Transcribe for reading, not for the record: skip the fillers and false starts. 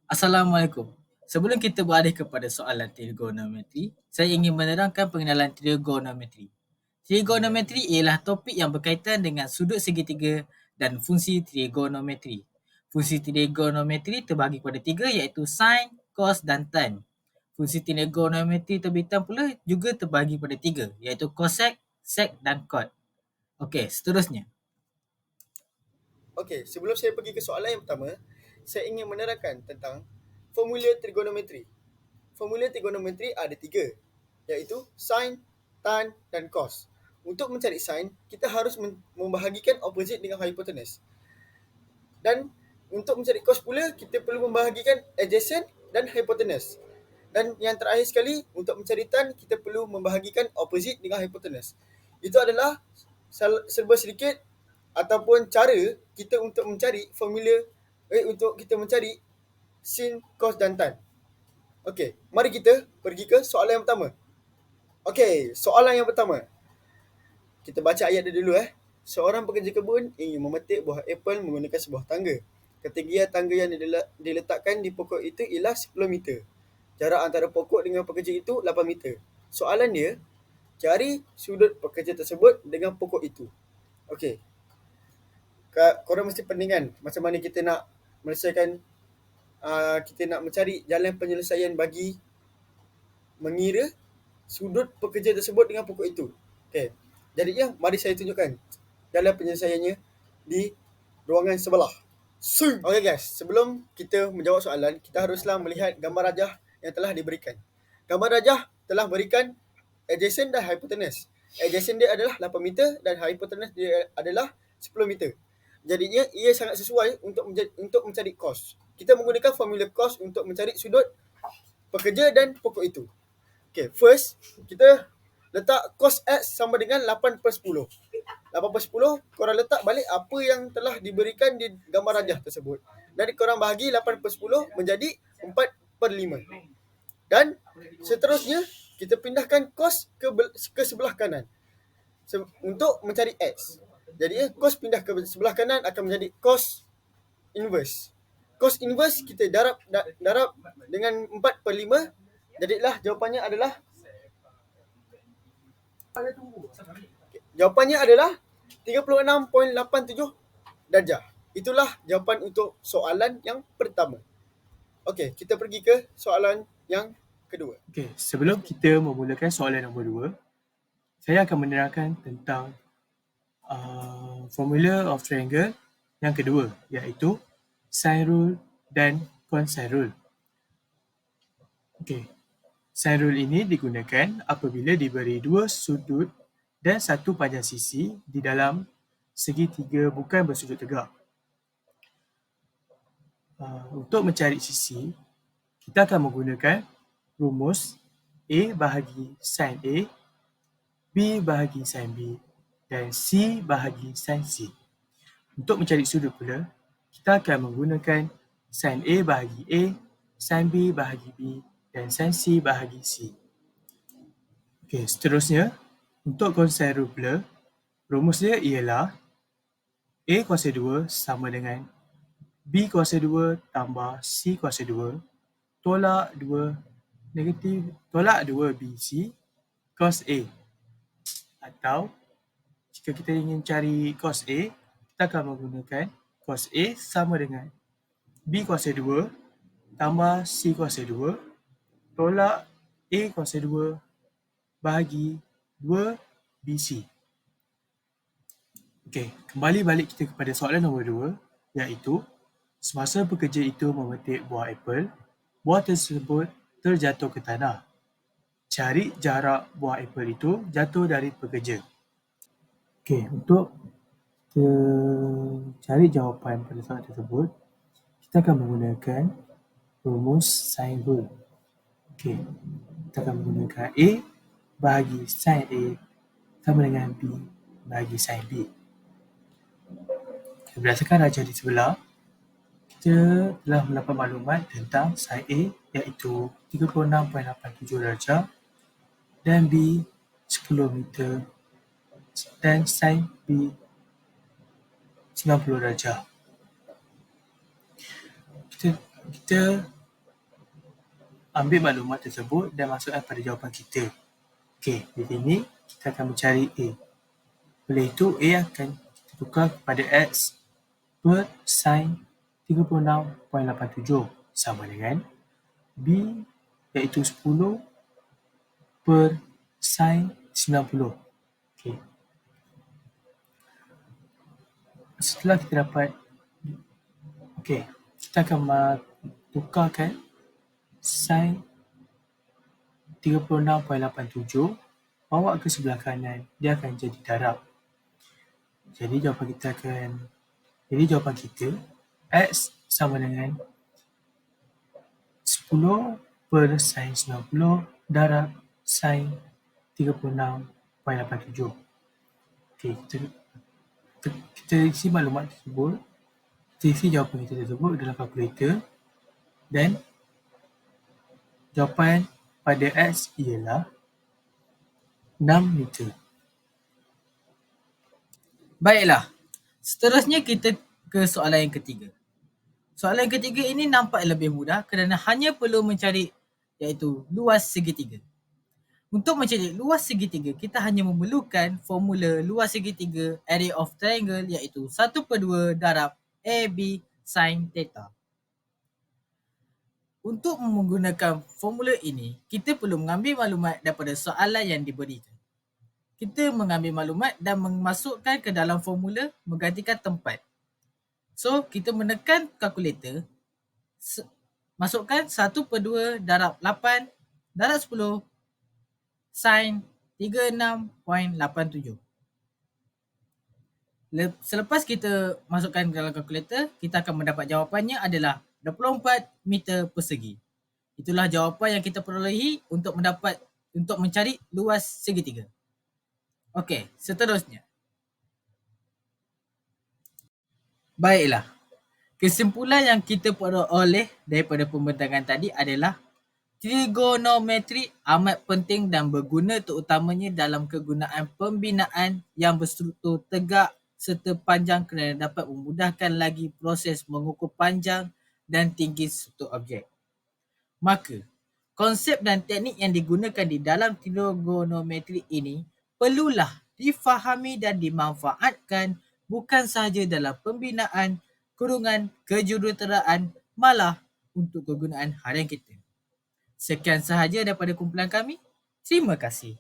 Assalamualaikum. Sebelum kita beralih kepada soalan trigonometri, saya ingin menerangkan pengenalan trigonometri. Trigonometri ialah topik yang berkaitan dengan sudut segitiga dan fungsi trigonometri. Fungsi trigonometri terbahagi kepada tiga iaitu sin, cos dan tan. Fungsi trigonometri terbitan pula juga terbahagi kepada tiga iaitu cosec, sec dan cot. Okey, seterusnya. Okey, sebelum saya pergi ke soalan yang pertama, saya ingin menerangkan tentang formula trigonometri. Formula trigonometri ada tiga, iaitu sin, tan dan cos. Untuk mencari sin, kita harus membahagikan opposite dengan hypotenuse. Dan untuk mencari cos pula, kita perlu membahagikan adjacent dan hypotenuse. Dan yang terakhir sekali, untuk mencari tan, kita perlu membahagikan opposite dengan hypotenuse. Itu adalah serba sedikit ataupun cara kita untuk mencari formula untuk kita mencari sin, cos dan tan. Okey, mari kita pergi ke soalan yang pertama. Okey, soalan yang pertama. Kita baca ayat dia dulu. Seorang pekerja kebun ingin memetik buah apel menggunakan sebuah tangga. Ketinggian tangga yang diletakkan di pokok itu ialah 10 meter. Jarak antara pokok dengan pekerja itu 8 meter. Soalan dia, cari sudut pekerja tersebut dengan pokok itu. Okey, korang mesti pening kan macam mana kita nak menyelesaikan, kita nak mencari jalan penyelesaian bagi mengira sudut pekerja tersebut dengan pokok itu. Okey, jadinya mari saya tunjukkan jalan penyelesaiannya di ruangan sebelah. Okey guys, sebelum kita menjawab soalan, kita haruslah melihat gambar rajah yang telah diberikan. Gambar rajah telah berikan adjacent dan hypotenuse. Adjacent dia adalah 8 meter dan hypotenuse dia adalah 10 meter. Jadinya ia sangat sesuai untuk mencari cos. Kita menggunakan formula cos untuk mencari sudut pekerja dan pokok itu. Okay, first kita letak cos X sama dengan 8 per 10. 8 per 10, korang letak balik apa yang telah diberikan di gambar rajah tersebut. Dan korang bahagi 8 per 10 menjadi 4 per 5. Dan seterusnya, kita pindahkan cos ke sebelah kanan untuk mencari X. Jadi cos pindah ke sebelah kanan akan menjadi cos inverse. Cos inverse kita darab dengan 4 per 5. Jadilah jawapannya adalah 36.87 darjah. Itulah jawapan untuk soalan yang pertama. Okey, kita pergi ke soalan yang kedua. Okey, sebelum kita memulakan soalan nombor 2, saya akan menerangkan tentang formula of triangle yang kedua, iaitu sine rule dan cosine rule. Okey, sine rule ini digunakan apabila diberi dua sudut dan satu panjang sisi di dalam segitiga bukan bersudut tegak. Untuk mencari sisi, kita akan menggunakan rumus A bahagi sin A, B bahagi sin B dan C bahagi sin C. Untuk mencari sudut pula, kita akan menggunakan sin A bahagi A, sin B bahagi B dan sin C bahagi C. Okey, seterusnya, untuk cosine rule pula, rumus dia ialah A kuasa 2 sama dengan B kuasa 2 tambah C kuasa 2 tolak 2 BC cos A. Atau jika kita ingin cari cos A, kita akan menggunakan cos A sama dengan B kuasa 2 tambah C kuasa 2 tolak A kuasa 2 bahagi 2 BC. Okey, kembali balik kita kepada soalan nombor 2, iaitu semasa pekerja itu memetik buah apel, buah tersebut terjatuh ke tanah. Cari jarak buah apel itu jatuh dari pekerja. Okey, untuk kita cari jawapan pada soalan tersebut, kita akan menggunakan rumus sine rule. Okey, kita akan menggunakan A bahagi sin A sama dengan B bahagi sin B. Berdasarkan rajah di sebelah, kita telah mendapat maklumat tentang sin A iaitu 36.87 darjah dan B 10 meter dan sin B 90 darjah. Kita ambil maklumat tersebut dan masukkan pada jawapan kita. Okey, di sini kita akan mencari A. Oleh itu, A akan kita tukar kepada X per sin 36.87 sama dengan B iaitu 10 per sin 90. Okey. Setelah kita dapat, kita akan tukarkan sin 36.87 bawa ke sebelah kanan, dia akan jadi darab. Jadi jawapan kita X sama dengan 10 per sin 90 darab sin 36.87. Okey, kita isi maklumat tersebut, kita isi jawapan kita tersebut dalam kalkulator dan jawapan pada X ialah 6 meter. Baiklah, seterusnya kita ke soalan yang ketiga. Soalan yang ketiga ini nampak lebih mudah kerana hanya perlu mencari iaitu luas segitiga. Untuk mencari luas segitiga, kita hanya memerlukan formula luas segitiga area of triangle iaitu 1/2 darab AB sin theta. Untuk menggunakan formula ini, kita perlu mengambil maklumat daripada soalan yang diberikan. Kita mengambil maklumat dan memasukkan ke dalam formula menggantikan tempat. So, kita menekan kalkulator, masukkan 1/2 darab 8 darab 10 sin 36.87. Selepas kita masukkan dalam kalkulator, kita akan mendapat jawapannya adalah 24 meter persegi. Itulah jawapan yang kita perolehi untuk mencari luas segitiga. Okey, seterusnya. Baiklah. Kesimpulan yang kita peroleh daripada pembentangan tadi adalah trigonometri amat penting dan berguna terutamanya dalam kegunaan pembinaan yang berstruktur tegak serta panjang kerana dapat memudahkan lagi proses mengukur panjang dan tinggi suatu objek. Maka, konsep dan teknik yang digunakan di dalam trigonometri ini perlulah difahami dan dimanfaatkan bukan sahaja dalam pembinaan, kejuruteraan, malah untuk kegunaan harian kita. Sekian sahaja daripada kumpulan kami. Terima kasih.